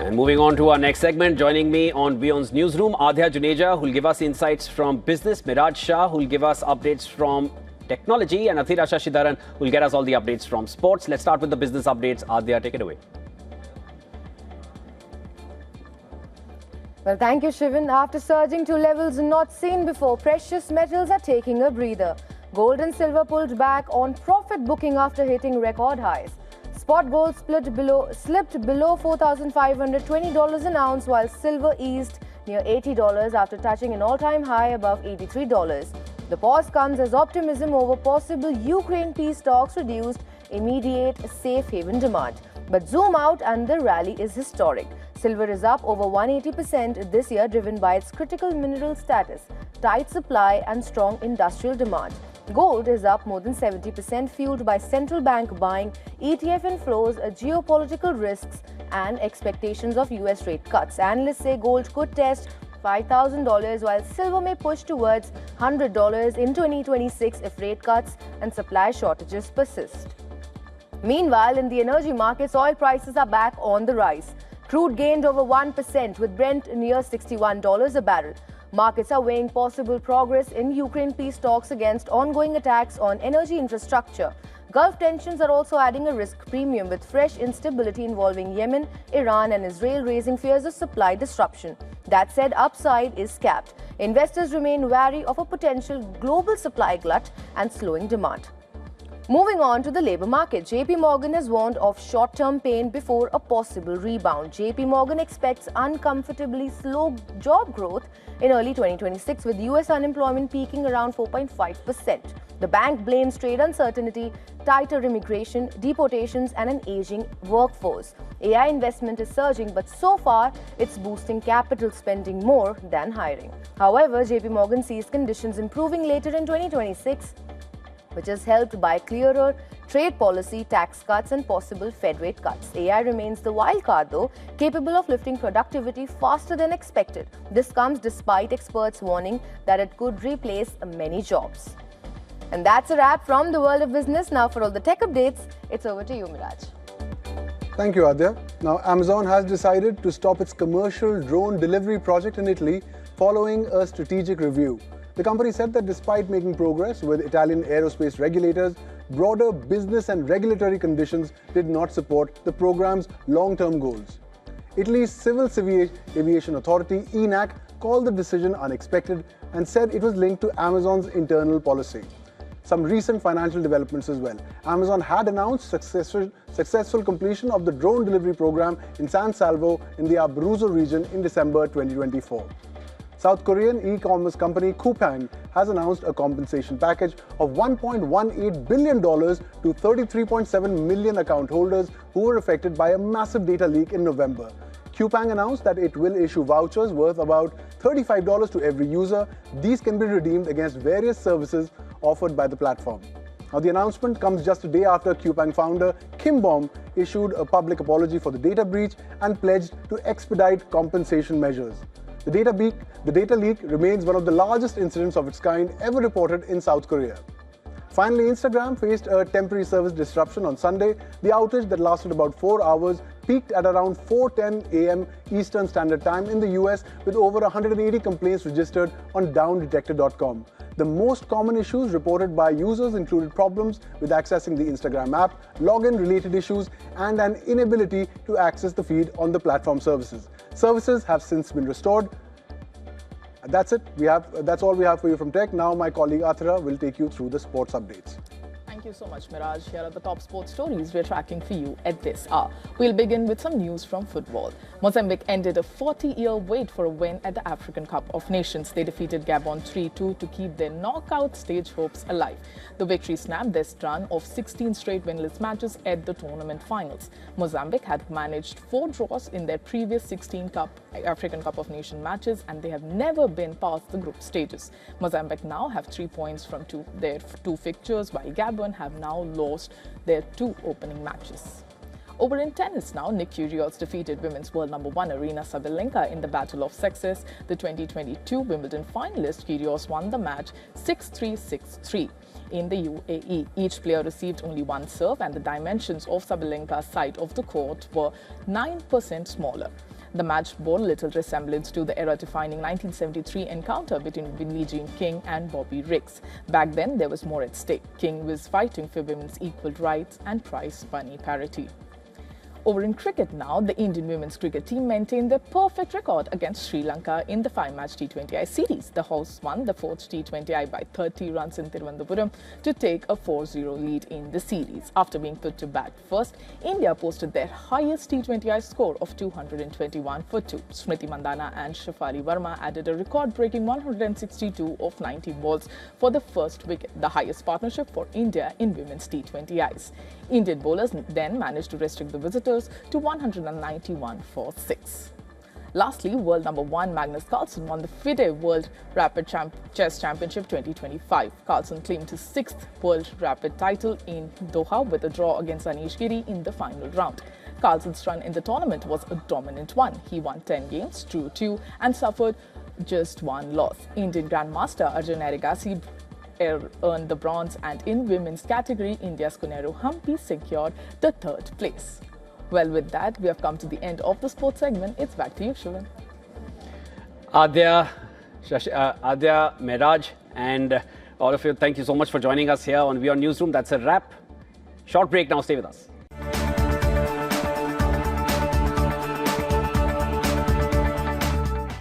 And moving on to our next segment, joining me on WION's Newsroom, Adhya Juneja, who will give us insights from business, Miraj Shah, who will give us updates from technology, and Athira Shashidaran, who will get us all the updates from sports. Let's start with the business updates. Adhya, take it away. Well, thank you, Shivan. After surging to levels not seen before, precious metals are taking a breather. Gold and silver pulled back on profit booking after hitting record highs. Spot gold slipped below $4,520 an ounce, while silver eased near $80 after touching an all-time high above $83. The pause comes as optimism over possible Ukraine peace talks reduced immediate safe haven demand. But zoom out and the rally is historic. Silver is up over 180% this year, driven by its critical mineral status, tight supply and strong industrial demand. Gold is up more than 70%, fueled by central bank buying, ETF inflows, geopolitical risks and expectations of US rate cuts. Analysts say gold could test $5,000, while silver may push towards $100 in 2026 if rate cuts and supply shortages persist. Meanwhile, in the energy markets, oil prices are back on the rise. Crude gained over 1%, with Brent near $61 a barrel. Markets are weighing possible progress in Ukraine peace talks against ongoing attacks on energy infrastructure. Gulf tensions are also adding a risk premium, with fresh instability involving Yemen, Iran and Israel raising fears of supply disruption. That said, upside is capped. Investors remain wary of a potential global supply glut and slowing demand. Moving on to the labour market, JP Morgan has warned of short-term pain before a possible rebound. JP Morgan expects uncomfortably slow job growth in early 2026, with US unemployment peaking around 4.5%. The bank blames trade uncertainty, tighter immigration, deportations and an aging workforce. AI investment is surging, but so far it's boosting capital spending more than hiring. However, JP Morgan sees conditions improving later in 2026, which is helped by clearer trade policy, tax cuts and possible Fed rate cuts. AI remains the wild card though, capable of lifting productivity faster than expected. This comes despite experts warning that it could replace many jobs. And that's a wrap from the world of business. Now for all the tech updates, it's over to you, Miraj. Thank you, Adhya. Now, Amazon has decided to stop its commercial drone delivery project in Italy following a strategic review. The company said that despite making progress with Italian aerospace regulators, broader business and regulatory conditions did not support the program's long-term goals. Italy's Civil Aviation Authority, ENAC, called the decision unexpected and said it was linked to Amazon's internal policy. Some recent financial developments as well. Amazon had announced successful completion of the drone delivery program in San Salvo in the Abruzzo region in December 2024. South Korean e-commerce company Coupang has announced a compensation package of $1.18 billion to 33.7 million account holders who were affected by a massive data leak in November. Coupang announced that it will issue vouchers worth about $35 to every user. These can be redeemed against various services offered by the platform. Now, the announcement comes just a day after Coupang founder Kim Bom issued a public apology for the data breach and pledged to expedite compensation measures. The data leak remains one of the largest incidents of its kind ever reported in South Korea. Finally, Instagram faced a temporary service disruption on Sunday. The outage that lasted about 4 hours peaked at around 4:10 a.m. Eastern Standard Time in the US, with over 180 complaints registered on downdetector.com. The most common issues reported by users included problems with accessing the Instagram app, login-related issues, and an inability to access the feed on the platform services. Services have since been restored. That's it. That's all we have for you from tech. Now my colleague Athira will take you through the sports updates. Thank you so much, Miraj. Here are the top sports stories we're tracking for you at this hour. We'll begin with some news from football. Mozambique ended a 40-year wait for a win at the African Cup of Nations. They defeated Gabon 3-2 to keep their knockout stage hopes alive. The victory snapped their run of 16 straight winless matches at the tournament finals. Mozambique had managed 4 draws in their previous 16 African Cup of Nations matches, and they have never been past the group stages. Mozambique now have 3 points from their two fixtures, while Gabon have now lost their 2 opening matches. Over in tennis now, Nick Kyrgios defeated women's world number 1 Aryna Sabalenka in the battle of sexes. The 2022 Wimbledon finalist Kyrgios won the match 6-3, 6-3. In the UAE, each player received only 1 serve, and the dimensions of Sabalenka's side of the court were 9% smaller. The match bore little resemblance to the era-defining 1973 encounter between Billie Jean King and Bobby Riggs. Back then, there was more at stake. King was fighting for women's equal rights and prize money parity. Over in cricket now, the Indian women's cricket team maintained their perfect record against Sri Lanka in the 5-match T20I series. The hosts won the 4th T20I by 30 runs in Thiruvananthapuram to take a 4-0 lead in the series. After being put to bat first, India posted their highest T20I score of 221 for 2. Smriti Mandhana and Shafali Verma added a record-breaking 162 of 90 balls for the first wicket, the highest partnership for India in women's T20Is. Indian bowlers then managed to restrict the visitors to 191 for 6. Lastly, world number 1 Magnus Carlsen won the FIDE World Rapid Chess Championship 2025. Carlsen claimed his 6th World Rapid title in Doha with a draw against Anish Giri in the final round. Carlsen's run in the tournament was a dominant one. He won 10 games, drew 2 and suffered just 1 loss. Indian Grandmaster Arjun Erigaisi earned the bronze, and in women's category, India's Koneru Hampi secured the 3rd place. Well, with that, we have come to the end of the sports segment. It's back to you, Shivan. Adya, Mehraj, and all of you, thank you so much for joining us here on WION Newsroom. That's a wrap. Short break now. Stay with us.